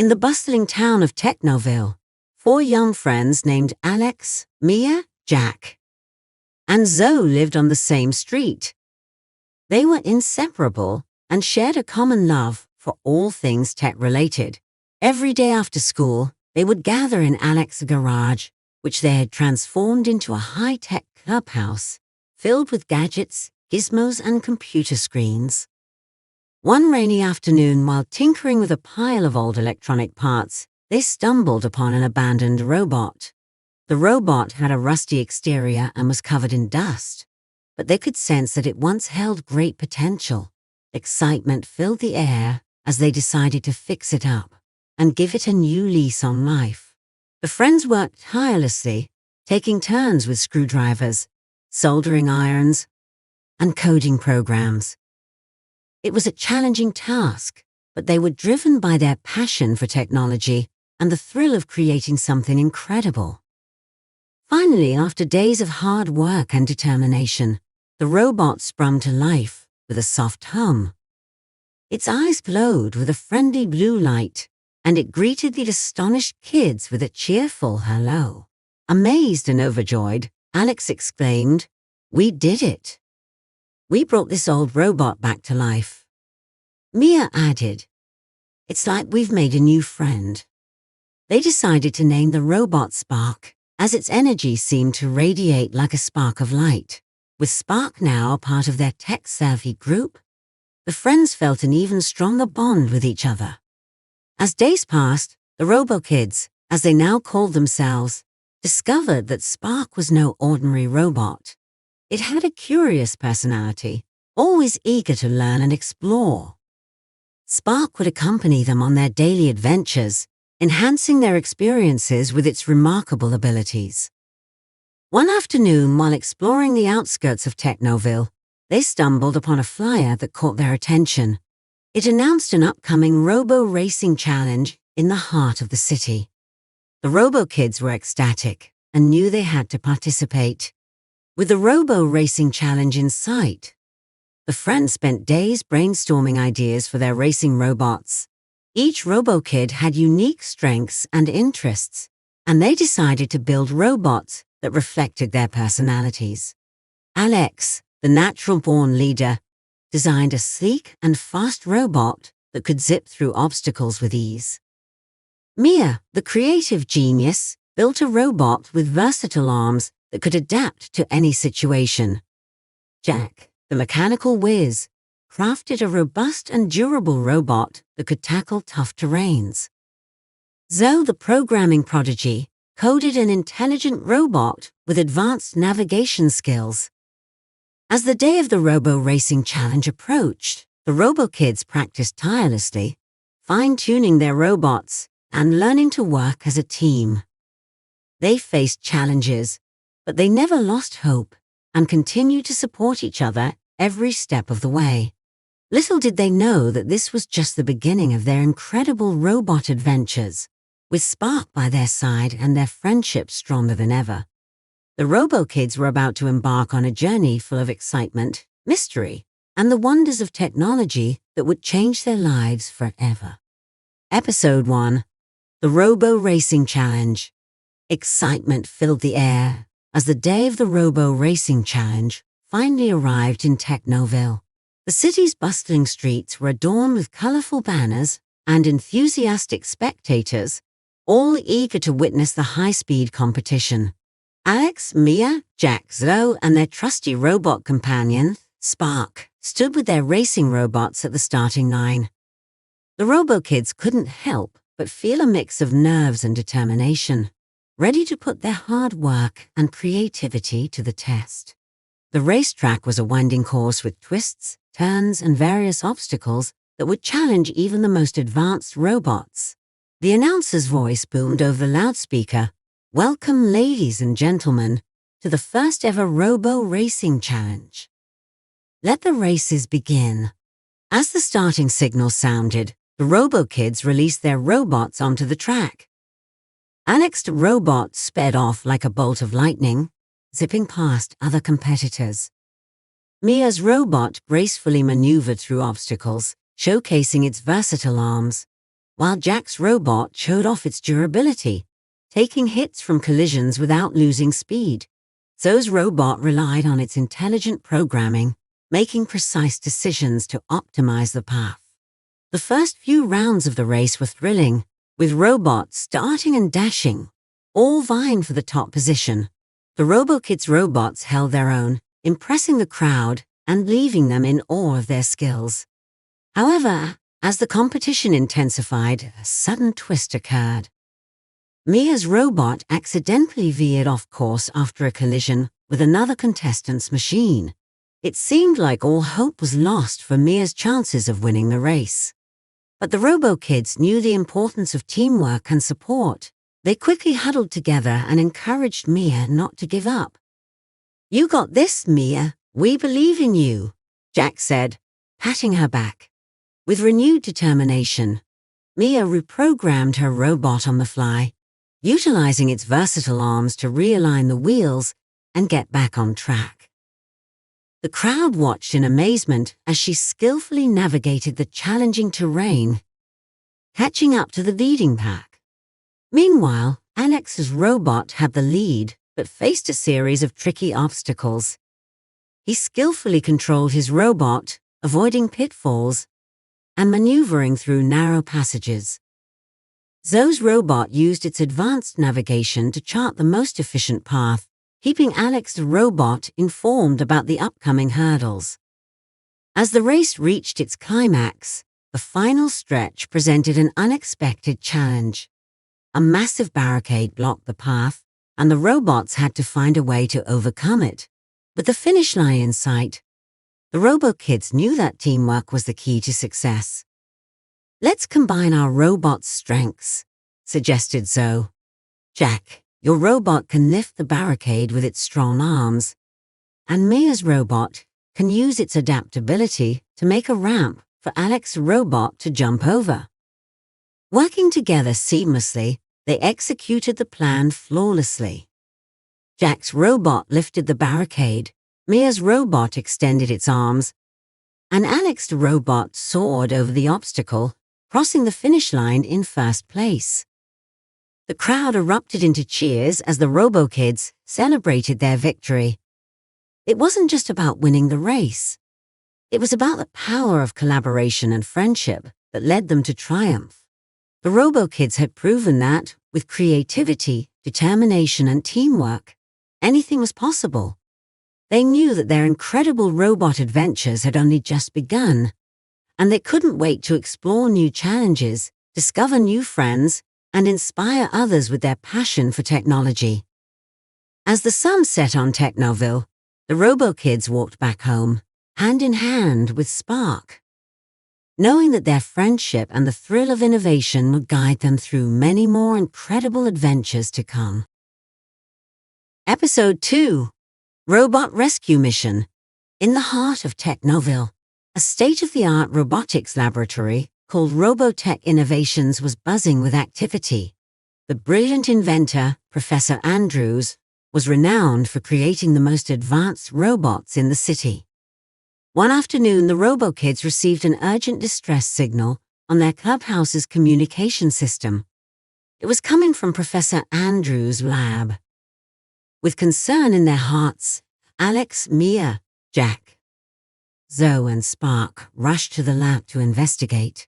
In the bustling town of Technoville, 4 young friends named Alex, Mia, Jack, and Zoe lived on the same street. They were inseparable and shared a common love for all things tech-related. Every day after school, they would gather in Alex's garage, which they had transformed into a high-tech clubhouse filled with gadgets, gizmos, and computer screens. One rainy afternoon, while tinkering with a pile of old electronic parts, they stumbled upon an abandoned robot. The robot had a rusty exterior and was covered in dust, but they could sense that it once held great potential. Excitement filled the air as they decided to fix it up and give it a new lease on life. The friends worked tirelessly, taking turns with screwdrivers, soldering irons, and coding programs. It was a challenging task, but they were driven by their passion for technology and the thrill of creating something incredible. Finally, after days of hard work and determination, the robot sprung to life with a soft hum. Its eyes glowed with a friendly blue light, and it greeted the astonished kids with a cheerful hello. Amazed and overjoyed, Alex exclaimed, "We did it! We brought this old robot back to life." Mia added, "It's like we've made a new friend." They decided to name the robot Spark, as its energy seemed to radiate like a spark of light. With Spark now a part of their tech-savvy group, the friends felt an even stronger bond with each other. As days passed, the RoboKids, as they now called themselves, discovered that Spark was no ordinary robot. It had a curious personality, always eager to learn and explore. Spark would accompany them on their daily adventures, enhancing their experiences with its remarkable abilities. One afternoon, while exploring the outskirts of Technoville, they stumbled upon a flyer that caught their attention. It announced an upcoming robo-racing challenge in the heart of the city. The RoboKids were ecstatic and knew they had to participate. With the robo-racing challenge in sight, the friends spent days brainstorming ideas for their racing robots. Each RoboKid had unique strengths and interests, and they decided to build robots that reflected their personalities. Alex, the natural-born leader, designed a sleek and fast robot that could zip through obstacles with ease. Mia, the creative genius, built a robot with versatile arms that could adapt to any situation. Jack, the mechanical whiz, crafted a robust and durable robot that could tackle tough terrains. Zoe, the programming prodigy, coded an intelligent robot with advanced navigation skills. As the day of the Robo-Racing Challenge approached, the RoboKids practiced tirelessly, fine-tuning their robots and learning to work as a team. They faced challenges, but they never lost hope and continued to support each other every step of the way. Little did they know that this was just the beginning of their incredible robot adventures, with Spark by their side and their friendship stronger than ever. The RoboKids were about to embark on a journey full of excitement, mystery, and the wonders of technology that would change their lives forever. Episode 1: The Robo-Racing Challenge. Excitement filled the air as the day of the Robo-Racing Challenge finally arrived in Technoville. The city's bustling streets were adorned with colorful banners and enthusiastic spectators, all eager to witness the high-speed competition. Alex, Mia, Jack, Zoe, and their trusty robot companion, Spark, stood with their racing robots at the starting line. The RoboKids couldn't help but feel a mix of nerves and determination, ready to put their hard work and creativity to the test. The racetrack was a winding course with twists, turns, and various obstacles that would challenge even the most advanced robots. The announcer's voice boomed over the loudspeaker, "Welcome, ladies and gentlemen, to the first ever Robo-Racing Challenge. Let the races begin." As the starting signal sounded, the RoboKids released their robots onto the track. Alex's robot sped off like a bolt of lightning, zipping past other competitors. Mia's robot gracefully maneuvered through obstacles, showcasing its versatile arms, while Jack's robot showed off its durability, taking hits from collisions without losing speed. Zoe's robot relied on its intelligent programming, making precise decisions to optimize the path. The first few rounds of the race were thrilling, with robots starting and dashing, all vying for the top position. The RoboKid's robots held their own, impressing the crowd and leaving them in awe of their skills. However, as the competition intensified, a sudden twist occurred. Mia's robot accidentally veered off course after a collision with another contestant's machine. It seemed like all hope was lost for Mia's chances of winning the race. But the RoboKids knew the importance of teamwork and support. They quickly huddled together and encouraged Mia not to give up. "You got this, Mia. We believe in you," Jack said, patting her back. With renewed determination, Mia reprogrammed her robot on the fly, utilizing its versatile arms to realign the wheels and get back on track. The crowd watched in amazement as she skillfully navigated the challenging terrain, catching up to the leading pack. Meanwhile, Alex's robot had the lead, but faced a series of tricky obstacles. He skillfully controlled his robot, avoiding pitfalls and maneuvering through narrow passages. Zoe's robot used its advanced navigation to chart the most efficient path, keeping Alex the robot informed about the upcoming hurdles. As the race reached its climax, the final stretch presented an unexpected challenge. A massive barricade blocked the path, and the robots had to find a way to overcome it. With the finish line in sight, the RoboKids knew that teamwork was the key to success. "Let's combine our robot's strengths," suggested Zoe. "Jack, your robot can lift the barricade with its strong arms, and Mia's robot can use its adaptability to make a ramp for Alex's robot to jump over." Working together seamlessly, they executed the plan flawlessly. Jack's robot lifted the barricade, Mia's robot extended its arms, and Alex's robot soared over the obstacle, crossing the finish line in first place. The crowd erupted into cheers as the RoboKids celebrated their victory. It wasn't just about winning the race. It was about the power of collaboration and friendship that led them to triumph. The RoboKids had proven that, with creativity, determination, and teamwork, anything was possible. They knew that their incredible robot adventures had only just begun, and they couldn't wait to explore new challenges, discover new friends, and inspire others with their passion for technology. As the sun set on Technoville, the RoboKids walked back home, hand in hand with Spark, knowing that their friendship and the thrill of innovation would guide them through many more incredible adventures to come. Episode 2: Robot Rescue Mission. In the heart of Technoville, a state-of-the-art robotics laboratory called Robotech Innovations was buzzing with activity. The brilliant inventor, Professor Andrews, was renowned for creating the most advanced robots in the city. One afternoon, the RoboKids received an urgent distress signal on their clubhouse's communication system. It was coming from Professor Andrews' lab. With concern in their hearts, Alex, Mia, Jack, Zoe, and Spark rushed to the lab to investigate.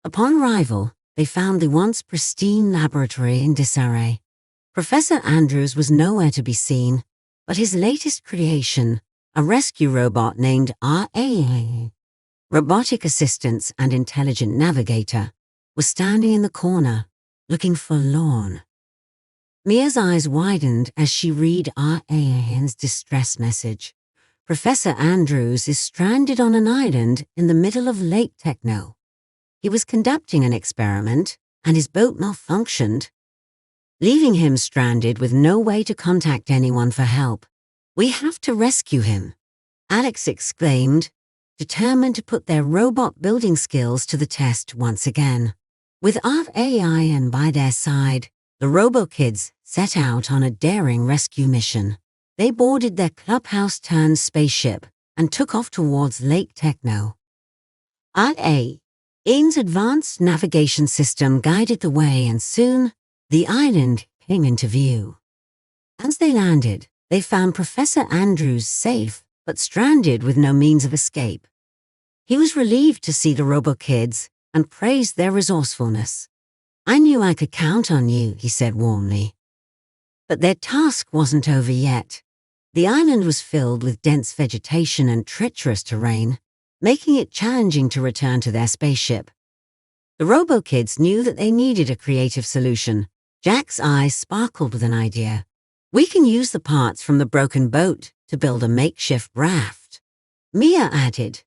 Upon arrival, they found the once pristine laboratory in disarray. Professor Andrews was nowhere to be seen, but his latest creation, a rescue robot named RA, Robotic Assistance and Intelligent Navigator, was standing in the corner, looking forlorn. Mia's eyes widened as she read RA's distress message. Professor Andrews is stranded on an island in the middle of Lake Techno. He was conducting an experiment, and his boat malfunctioned, leaving him stranded with no way to contact anyone for help. "We have to rescue him," Alex exclaimed, determined to put their robot building skills to the test once again. With RAIN by their side, the RoboKids set out on a daring rescue mission. They boarded their clubhouse-turned spaceship and took off towards Lake Techno. RA Ian's advanced navigation system guided the way, and soon the island came into view. As they landed, they found Professor Andrews safe but stranded with no means of escape. He was relieved to see the RoboKids and praised their resourcefulness. "I knew I could count on you," he said warmly. But their task wasn't over yet. The island was filled with dense vegetation and treacherous terrain, making it challenging to return to their spaceship. The RoboKids knew that they needed a creative solution. Jack's eyes sparkled with an idea. "We can use the parts from the broken boat to build a makeshift raft," Mia added.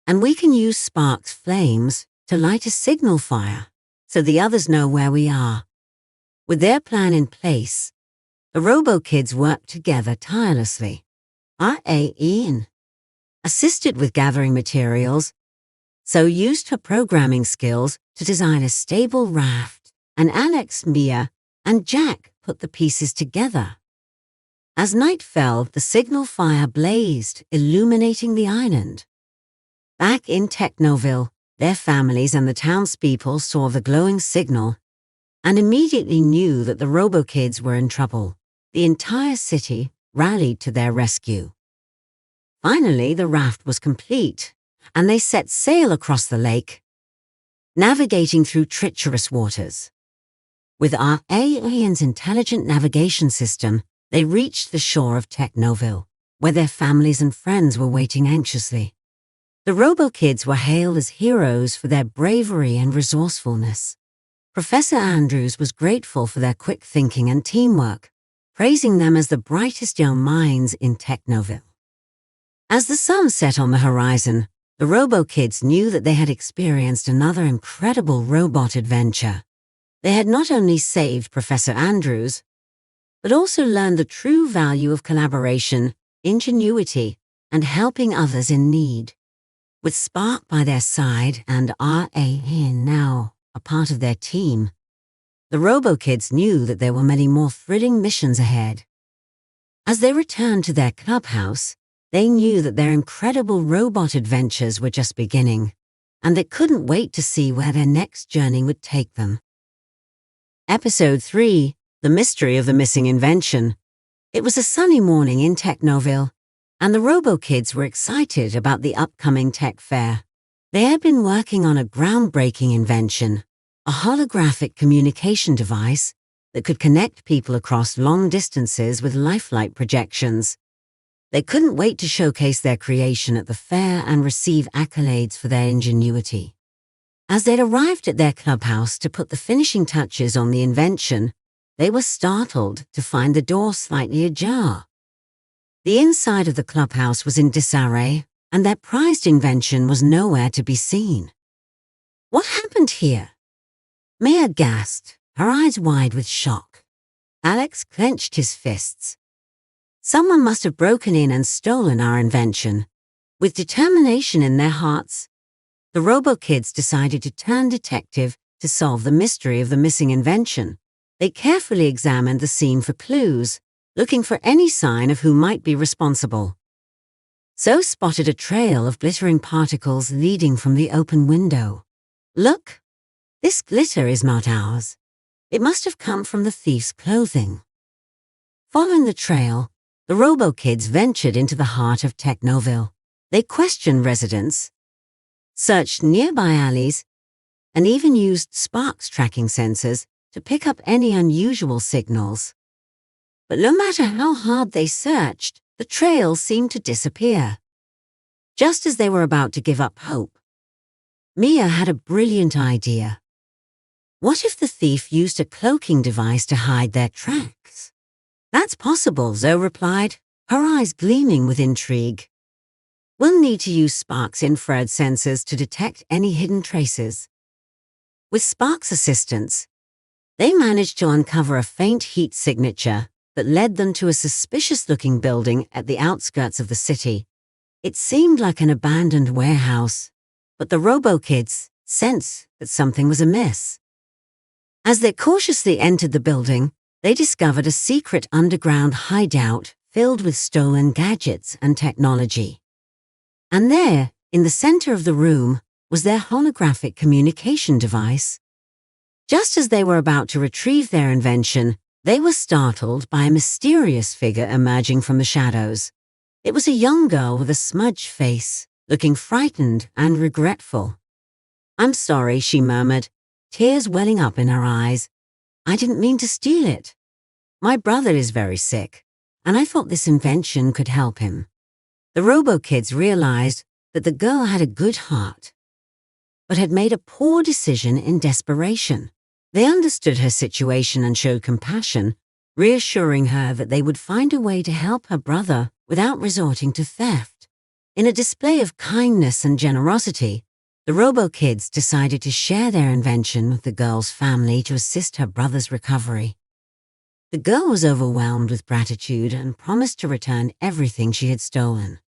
"And we can use Spark's flames to light a signal fire so the others know where we are." With their plan in place, the RoboKids worked together tirelessly. R.A. Ian assisted with gathering materials, so used her programming skills to design a stable raft, and Alex, Mia, and Jack put the pieces together. As night fell, the signal fire blazed, illuminating the island. Back in Technoville, their families and the townspeople saw the glowing signal and immediately knew that the RoboKids were in trouble. The entire city rallied to their rescue. Finally, the raft was complete, and they set sail across the lake, navigating through treacherous waters. With Ian's intelligent navigation system, they reached the shore of Technoville, where their families and friends were waiting anxiously. The RoboKids were hailed as heroes for their bravery and resourcefulness. Professor Andrews was grateful for their quick thinking and teamwork, praising them as the brightest young minds in Technoville. As the sun set on the horizon, the RoboKids knew that they had experienced another incredible robot adventure. They had not only saved Professor Andrews, but also learned the true value of collaboration, ingenuity, and helping others in need. With Spark by their side and R.A. now a part of their team, the RoboKids knew that there were many more thrilling missions ahead. As they returned to their clubhouse, they knew that their incredible robot adventures were just beginning, and they couldn't wait to see where their next journey would take them. Episode 3, The Mystery of the Missing Invention. It was a sunny morning in Technoville, and the RoboKids were excited about the upcoming tech fair. They had been working on a groundbreaking invention, a holographic communication device that could connect people across long distances with lifelike projections. They couldn't wait to showcase their creation at the fair and receive accolades for their ingenuity. As they'd arrived at their clubhouse to put the finishing touches on the invention, they were startled to find the door slightly ajar. The inside of the clubhouse was in disarray, and their prized invention was nowhere to be seen. "What happened here?" Mia gasped, her eyes wide with shock. Alex clenched his fists. "Someone must have broken in and stolen our invention." With determination in their hearts, the RoboKids decided to turn detective to solve the mystery of the missing invention. They carefully examined the scene for clues, looking for any sign of who might be responsible. Zoe spotted a trail of glittering particles leading from the open window. "Look, this glitter is not ours. It must have come from the thief's clothing." Following the trail, the RoboKids ventured into the heart of Technoville. They questioned residents, searched nearby alleys, and even used Spark's tracking sensors to pick up any unusual signals. But no matter how hard they searched, the trail seemed to disappear. Just as they were about to give up hope, Mia had a brilliant idea. What if the thief used a cloaking device to hide their tracks? "That's possible," Zoe replied, her eyes gleaming with intrigue. "We'll need to use Spark's infrared sensors to detect any hidden traces." With Spark's assistance, they managed to uncover a faint heat signature that led them to a suspicious-looking building at the outskirts of the city. It seemed like an abandoned warehouse, but the RoboKids sensed that something was amiss. As they cautiously entered the building, they discovered a secret underground hideout filled with stolen gadgets and technology. And there, in the center of the room, was their holographic communication device. Just as they were about to retrieve their invention, they were startled by a mysterious figure emerging from the shadows. It was a young girl with a smudged face, looking frightened and regretful. "I'm sorry," she murmured, tears welling up in her eyes. "I didn't mean to steal it. My brother is very sick, and I thought this invention could help him." The RoboKids realized that the girl had a good heart, but had made a poor decision in desperation. They understood her situation and showed compassion, reassuring her that they would find a way to help her brother without resorting to theft. In a display of kindness and generosity, the RoboKids decided to share their invention with the girl's family to assist her brother's recovery. The girl was overwhelmed with gratitude and promised to return everything she had stolen.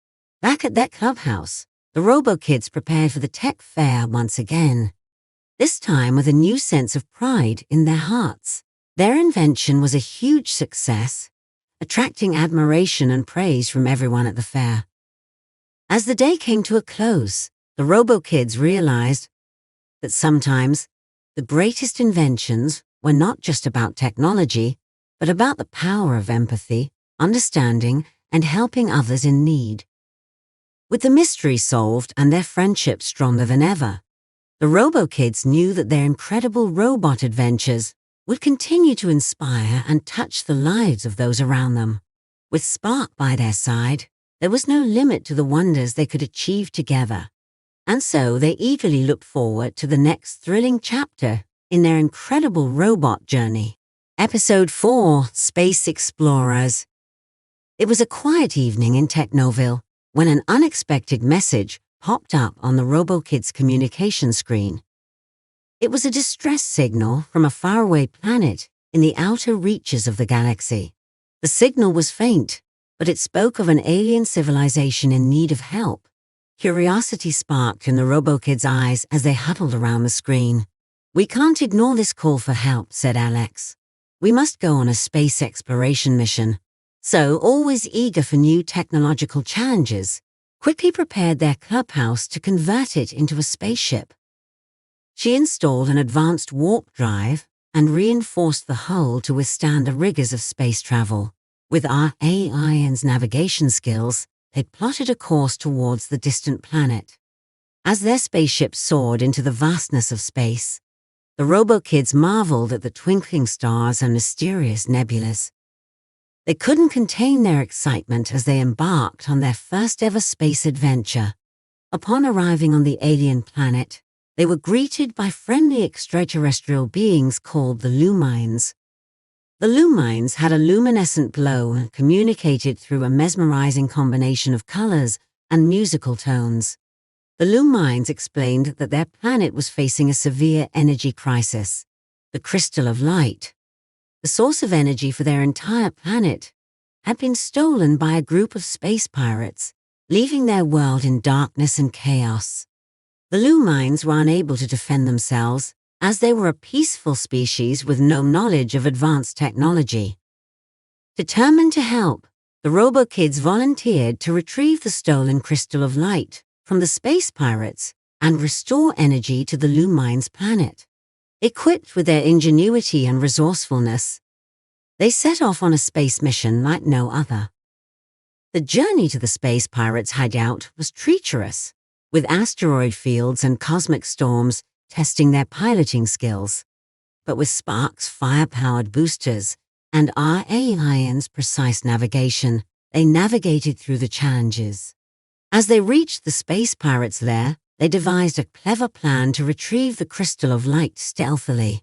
Back at their clubhouse, the RoboKids prepared for the tech fair once again, this time with a new sense of pride in their hearts. Their invention was a huge success, attracting admiration and praise from everyone at the fair. As the day came to a close, the RoboKids realized that sometimes the greatest inventions were not just about technology, but about the power of empathy, understanding, and helping others in need. With the mystery solved and their friendship stronger than ever, the RoboKids knew that their incredible robot adventures would continue to inspire and touch the lives of those around them. With Spark by their side, there was no limit to the wonders they could achieve together, and so they eagerly looked forward to the next thrilling chapter in their incredible robot journey. Episode 4, Space Explorers. It was a quiet evening in Technoville when an unexpected message popped up on the RoboKids communication screen. It was a distress signal from a faraway planet in the outer reaches of the galaxy. The signal was faint, but it spoke of an alien civilization in need of help. Curiosity sparked in the RoboKids' eyes as they huddled around the screen. "We can't ignore this call for help," said Alex. "We must go on a space exploration mission." So, always eager for new technological challenges, quickly prepared their clubhouse to convert it into a spaceship. She installed an advanced warp drive and reinforced the hull to withstand the rigors of space travel. With our AI's navigation skills, they'd plotted a course towards the distant planet. As their spaceship soared into the vastness of space, the RoboKids marveled at the twinkling stars and mysterious nebulas. They couldn't contain their excitement as they embarked on their first ever space adventure. Upon arriving on the alien planet, they were greeted by friendly extraterrestrial beings called the Lumines. The Lumines had a luminescent glow and communicated through a mesmerizing combination of colors and musical tones. The Lumines explained that their planet was facing a severe energy crisis. The crystal of light, the source of energy for their entire planet, had been stolen by a group of space pirates, leaving their world in darkness and chaos. The Lumines were unable to defend themselves, as they were a peaceful species with no knowledge of advanced technology. Determined to help, the RoboKids volunteered to retrieve the stolen crystal of light from the space pirates and restore energy to the Lumines planet. Equipped with their ingenuity and resourcefulness, they set off on a space mission like no other. The journey to the space pirates' hideout was treacherous, with asteroid fields and cosmic storms testing their piloting skills. But with Spark's fire-powered boosters and RAIN's precise navigation, they navigated through the challenges. As they reached the space pirates' lair, they devised a clever plan to retrieve the crystal of light stealthily.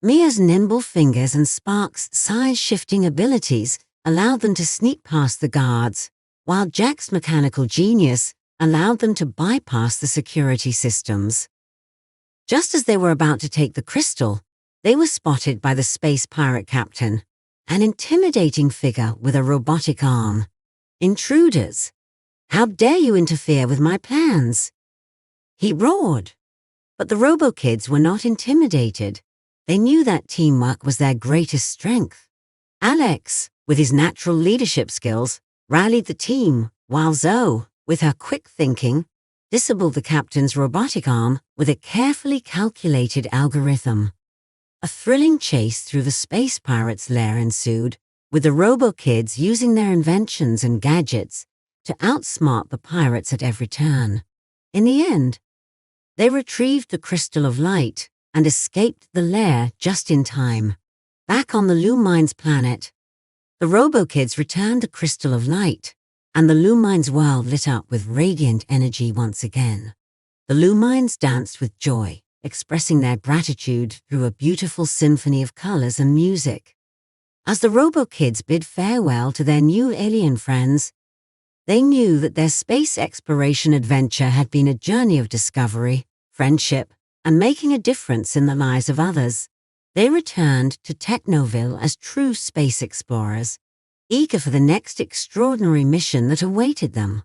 Mia's nimble fingers and Spark's size-shifting abilities allowed them to sneak past the guards, while Jack's mechanical genius allowed them to bypass the security systems. Just as they were about to take the crystal, they were spotted by the space pirate captain, an intimidating figure with a robotic arm. "Intruders! How dare you interfere with my plans?" he roared. But the RoboKids were not intimidated. They knew that teamwork was their greatest strength. Alex, with his natural leadership skills, rallied the team, while Zoe, with her quick thinking, disable the captain's robotic arm with a carefully calculated algorithm. A thrilling chase through the space pirates' lair ensued, with the RoboKids using their inventions and gadgets to outsmart the pirates at every turn. In the end, they retrieved the Crystal of Light and escaped the lair just in time. Back on the Lumines planet, the RoboKids returned the Crystal of Light, and the Lumines world lit up with radiant energy once again. The Lumines danced with joy, expressing their gratitude through a beautiful symphony of colors and music. As the RoboKids bid farewell to their new alien friends, they knew that their space exploration adventure had been a journey of discovery, friendship, and making a difference in the lives of others. They returned to Technoville as true space explorers, eager for the next extraordinary mission that awaited them.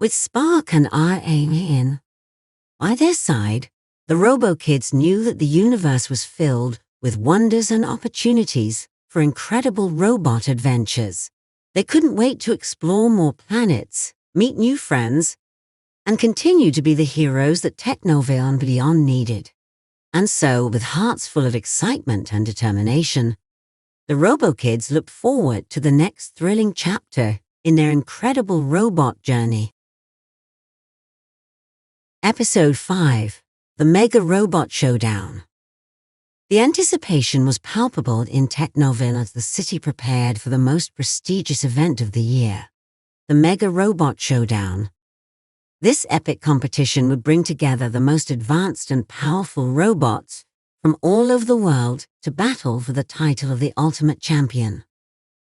With Spark and RAN by their side, the RoboKids knew that the universe was filled with wonders and opportunities for incredible robot adventures. They couldn't wait to explore more planets, meet new friends, and continue to be the heroes that Technoville and beyond needed. And so, with hearts full of excitement and determination, the RoboKids looked forward to the next thrilling chapter in their incredible robot journey. Episode 5: The Mega Robot Showdown. The anticipation was palpable in Technoville as the city prepared for the most prestigious event of the year, the Mega Robot Showdown. This epic competition would bring together the most advanced and powerful robots from all over the world to battle for the title of the ultimate champion.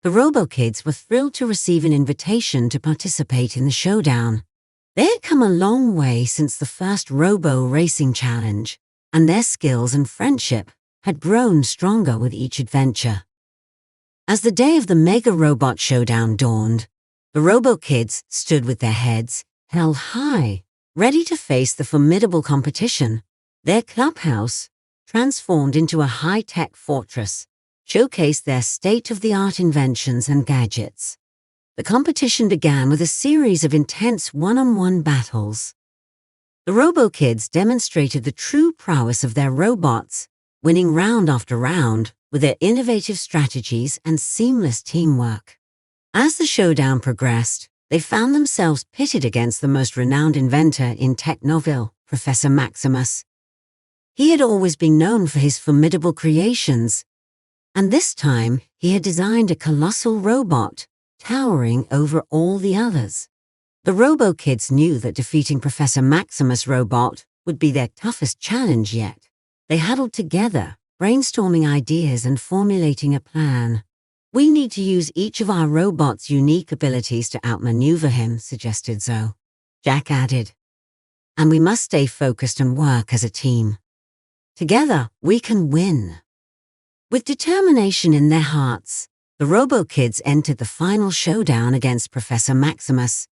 The RoboKids were thrilled to receive an invitation to participate in the showdown. They had come a long way since the first Robo Racing Challenge, and their skills and friendship had grown stronger with each adventure. As the day of the Mega Robot Showdown dawned, the RoboKids stood with their heads held high, ready to face the formidable competition. Their clubhouse, transformed into a high-tech fortress, showcased their state-of-the-art inventions and gadgets. The competition began with a series of intense one-on-one battles. The RoboKids demonstrated the true prowess of their robots, winning round after round with their innovative strategies and seamless teamwork. As the showdown progressed, they found themselves pitted against the most renowned inventor in Technoville, Professor Maximus. He had always been known for his formidable creations, and this time he had designed a colossal robot, towering over all the others. The RoboKids knew that defeating Professor Maximus' robot would be their toughest challenge yet. They huddled together, brainstorming ideas and formulating a plan. "We need to use each of our robot's unique abilities to outmaneuver him," suggested Zoe. Jack added, "And we must stay focused and work as a team. Together, we can win." With determination in their hearts, the RoboKids entered the final showdown against Professor Maximus.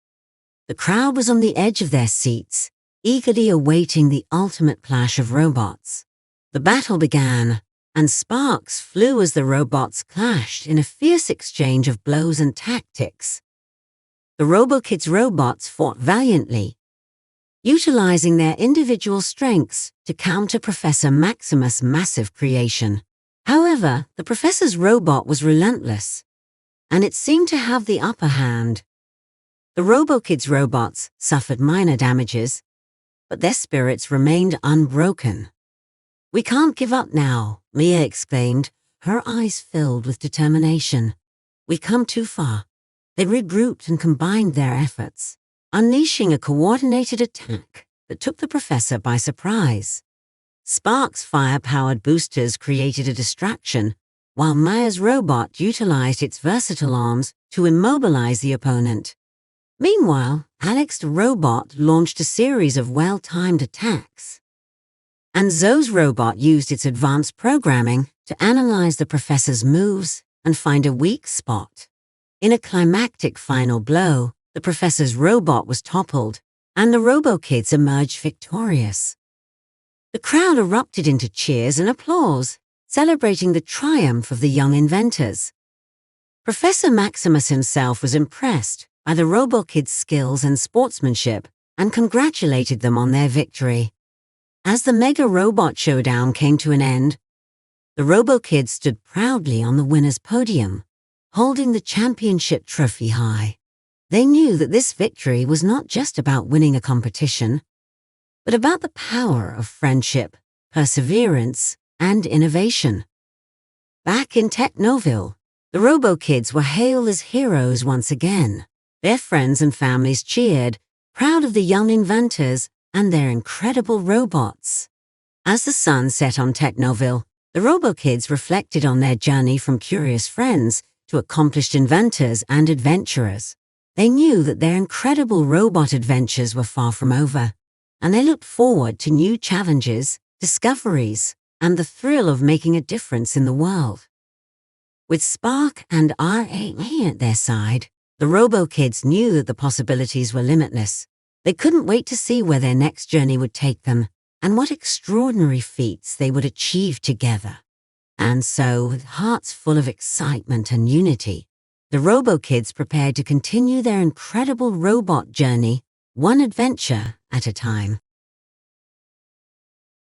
The crowd was on the edge of their seats, eagerly awaiting the ultimate clash of robots. The battle began, and sparks flew as the robots clashed in a fierce exchange of blows and tactics. The RoboKids robots fought valiantly, utilizing their individual strengths to counter Professor Maximus' massive creation. However, the professor's robot was relentless, and it seemed to have the upper hand. The RoboKids robots suffered minor damages, but their spirits remained unbroken. "We can't give up now," Mia exclaimed, her eyes filled with determination. "We've come too far." They regrouped and combined their efforts, unleashing a coordinated attack that took the professor by surprise. Spark's fire-powered boosters created a distraction, while Maya's robot utilized its versatile arms to immobilize the opponent. Meanwhile, Alex the robot launched a series of well-timed attacks, and Zoe's robot used its advanced programming to analyze the professor's moves and find a weak spot. In a climactic final blow, the professor's robot was toppled, and the RoboKids emerged victorious. The crowd erupted into cheers and applause, celebrating the triumph of the young inventors. Professor Maximus himself was impressed by the RoboKids' skills and sportsmanship, and congratulated them on their victory. As the Mega Robot Showdown came to an end, the RoboKid stood proudly on the winner's podium, holding the championship trophy high. They knew that this victory was not just about winning a competition, but about the power of friendship, perseverance, and innovation. Back in Technoville, the RoboKids were hailed as heroes once again. Their friends and families cheered, proud of the young inventors and their incredible robots. As the sun set on Technoville, the RoboKids reflected on their journey from curious friends to accomplished inventors and adventurers. They knew that their incredible robot adventures were far from over, and they looked forward to new challenges, discoveries, and the thrill of making a difference in the world. With Spark and RAA at their side, the RoboKids knew that the possibilities were limitless. They couldn't wait to see where their next journey would take them and what extraordinary feats they would achieve together. And so, with hearts full of excitement and unity, the RoboKids prepared to continue their incredible robot journey, one adventure at a time.